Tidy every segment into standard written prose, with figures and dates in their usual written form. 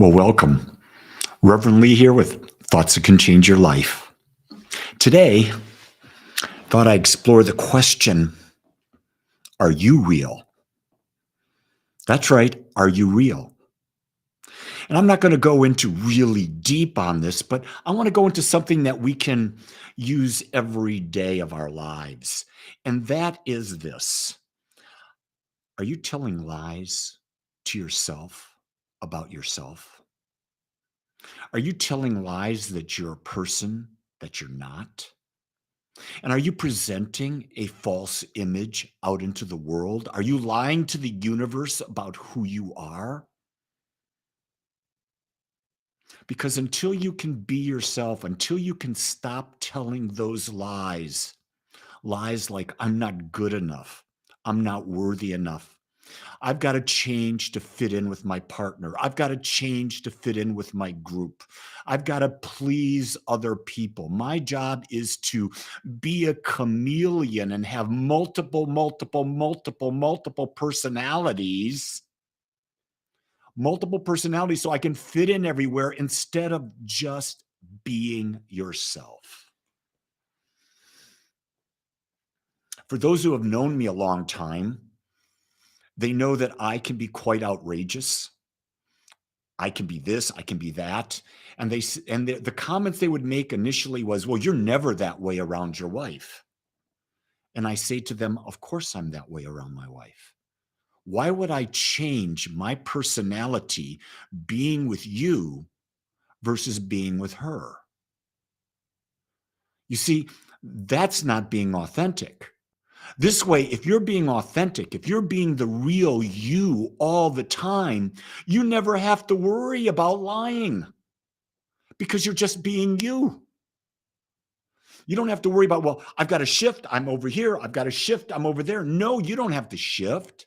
Well, welcome. Reverend Lee here with Thoughts That Can Change Your Life. Today, thought I'd explore the question, are you real? That's right, are you real? And I'm not going to go into really deep on this, but I want to go into something that we can use every day of our lives. And that is this. Are you telling lies to yourself about yourself? Are you telling lies that you're a person that you're not? And are you presenting a false image out into the world? Are you lying to the universe about who you are? Because until you can be yourself, until you can stop telling those lies, lies like, I'm not good enough, I'm not worthy enough, I've got to change to fit in with my partner. I've got to change to fit in with my group. I've got to please other people. My job is to be a chameleon and have multiple personalities, so I can fit in everywhere instead of just being yourself. For those who have known me a long time, they know that I can be quite outrageous. I can be this, I can be that. And the comments they would make initially was, well, you're never that way around your wife. And I say to them, of course I'm that way around my wife. Why would I change my personality being with you versus being with her? You see, that's not being authentic. This way, if you're being authentic, if you're being the real you all the time, you never have to worry about lying because you're just being you. You don't have to worry about, well, I've got to shift. I'm over here. I've got to shift. I'm over there. No, you don't have to shift.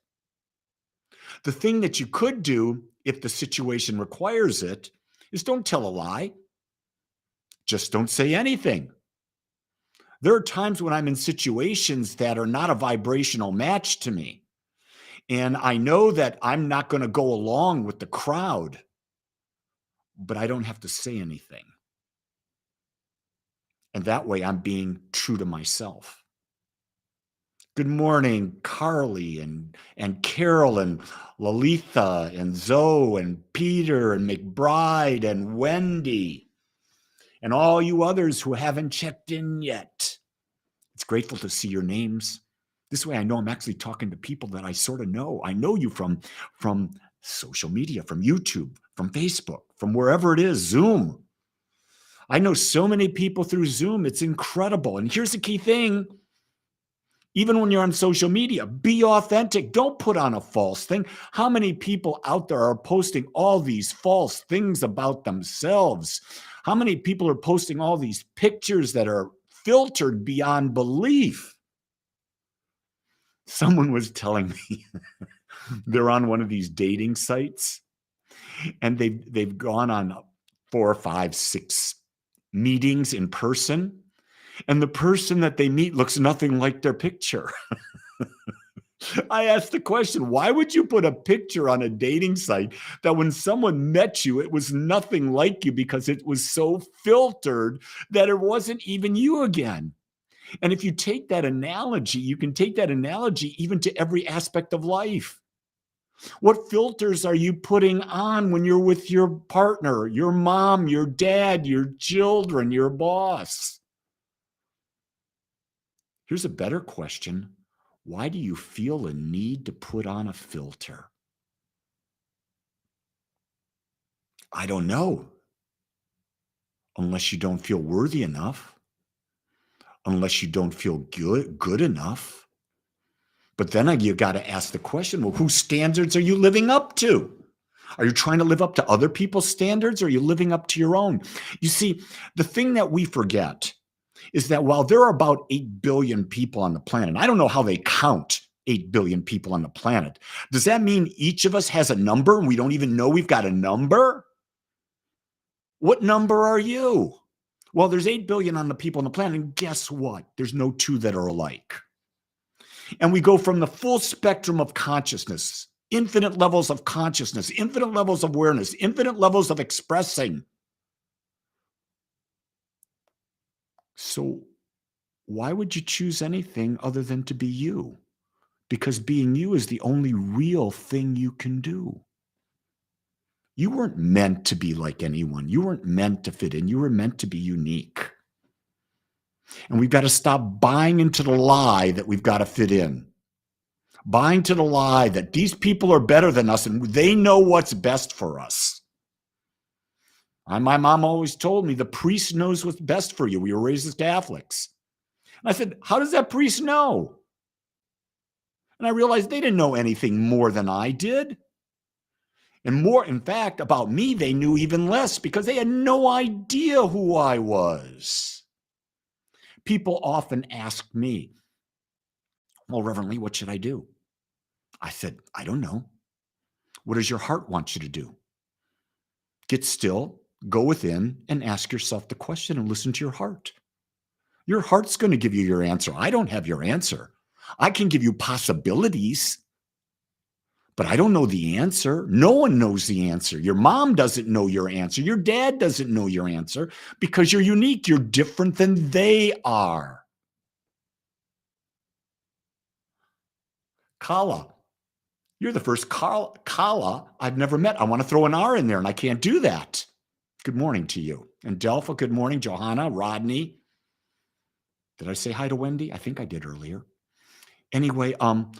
The thing that you could do, if the situation requires it, is don't tell a lie. Just don't say anything. There are times when I'm in situations that are not a vibrational match to me. And I know that I'm not going to go along with the crowd, but I don't have to say anything. And that way I'm being true to myself. Good morning, Carly and Carol and Lalitha and Zoe and Peter and McBride and Wendy and all you others who haven't checked in yet. It's grateful to see your names. This way I know I'm actually talking to people that I sort of know. I know you from social media, from YouTube, from Facebook, from wherever it is, Zoom. I know so many people through Zoom. It's incredible. And here's the key thing. Even when you're on social media, be authentic. Don't put on a false thing. How many people out there are posting all these false things about themselves? How many people are posting all these pictures that are filtered beyond belief? Someone was telling me they're on one of these dating sites and they've gone on 4, 5, 6 meetings in person. And the person that they meet looks nothing like their picture. I asked the question, why would you put a picture on a dating site that when someone met you, it was nothing like you because it was so filtered that it wasn't even you again? And if you take that analogy, you can take that analogy even to every aspect of life. What filters are you putting on when you're with your partner, your mom, your dad, your children, your boss? Here's a better question. Why do you feel a need to put on a filter? I don't know. Unless you don't feel worthy enough. Unless you don't feel good enough. But then you got to ask the question, well, whose standards are you living up to? Are you trying to live up to other people's standards or are you living up to your own? You see, the thing that we forget is that while there are about 8 billion people on the planet, I don't know how they count 8 billion people on the planet. Does that mean each of us has a number and we don't even know we've got a number? What number are you? Well, there's 8 billion on the people on the planet, and guess what? There's no two that are alike. And we go from the full spectrum of consciousness, infinite levels of consciousness, infinite levels of awareness, infinite levels of expressing. So why would you choose anything other than to be you? Because being you is the only real thing you can do. You weren't meant to be like anyone. You weren't meant to fit in. You were meant to be unique. And we've got to stop buying into the lie that we've got to fit in. Buying to the lie that these people are better than us and they know what's best for us. My mom always told me the priest knows what's best for you. We were raised as Catholics. And I said, how does that priest know? And I realized they didn't know anything more than I did. And more, in fact, about me, they knew even less because they had no idea who I was. People often ask me, well, Reverend Lee, what should I do? I said, I don't know. What does your heart want you to do? Get still, go within, and ask yourself the question and listen to your heart. Your heart's going to give you your answer. I don't have your answer. I can give you possibilities, but I don't know the answer. No one knows the answer. Your mom doesn't know your answer. Your dad doesn't know your answer because you're unique. You're different than they are. Kala, you're the first Kala I've never met. I want to throw an R in there, and I can't do that. Good morning to you. And Delpha, good morning. Johanna, Rodney. Did I say hi to Wendy? I think I did earlier. Anyway,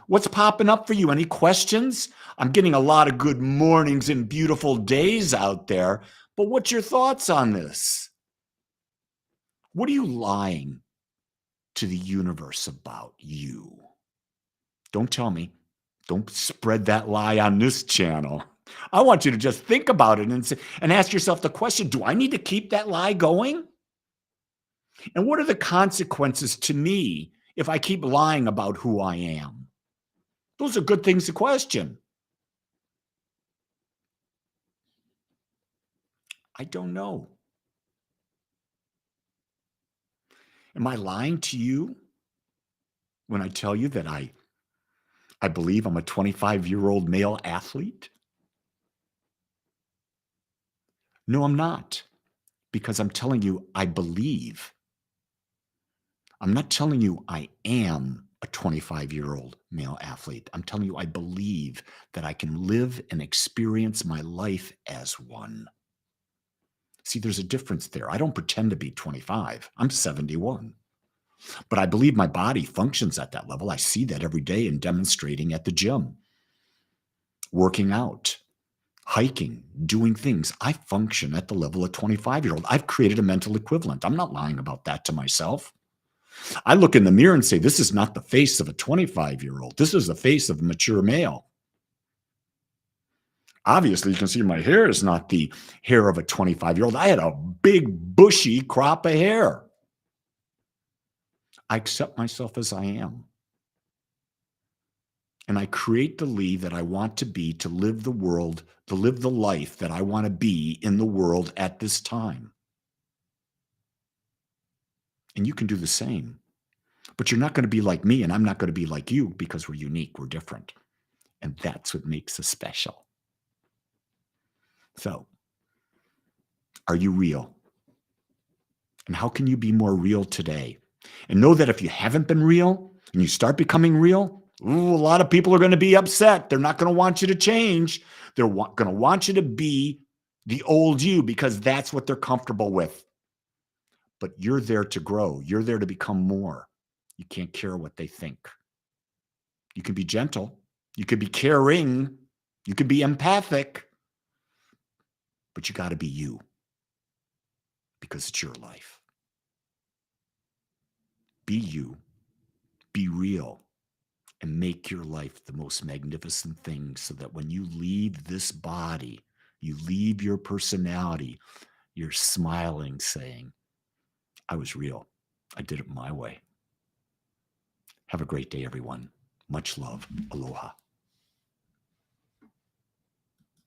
what's popping up for you? Any questions? I'm getting a lot of good mornings and beautiful days out there, but what's your thoughts on this? What are you lying to the universe about you? Don't tell me. Don't spread that lie on this channel. I want you to just think about it and ask yourself the question, do I need to keep that lie going? And what are the consequences to me if I keep lying about who I am? Those are good things to question. I don't know. Am I lying to you when I tell you that I believe I'm a 25-year-old male athlete? No, I'm not, because I'm telling you I believe. I'm not telling you I am a 25-year-old male athlete. I'm telling you I believe that I can live and experience my life as one. See, there's a difference there. I don't pretend to be 25. I'm 71. But I believe my body functions at that level. I see that every day in demonstrating at the gym, working out, hiking, doing things. I function at the level of 25-year-old. I've created a mental equivalent. I'm not lying about that to myself. I look in the mirror and say, this is not the face of a 25-year-old. This is the face of a mature male. Obviously, you can see my hair is not the hair of a 25-year-old. I had a big, bushy crop of hair. I accept myself as I am. And I create the Lee that I want to be to live the world, to live the life that I want to be in the world at this time. And you can do the same. But you're not going to be like me, and I'm not going to be like you because we're unique, we're different. And that's what makes us special. So, are you real? And how can you be more real today? And know that if you haven't been real and you start becoming real, a lot of people are going to be upset. They're not going to want you to change. They're going to want you to be the old you because that's what they're comfortable with. But you're there to grow. You're there to become more. You can't care what they think. You can be gentle. You can be caring. You can be empathic. But you got to be you because it's your life. Be you. Be real. And make your life the most magnificent thing so that when you leave this body, you leave your personality, you're smiling, saying, I was real. I did it my way. Have a great day, everyone. Much love. Aloha.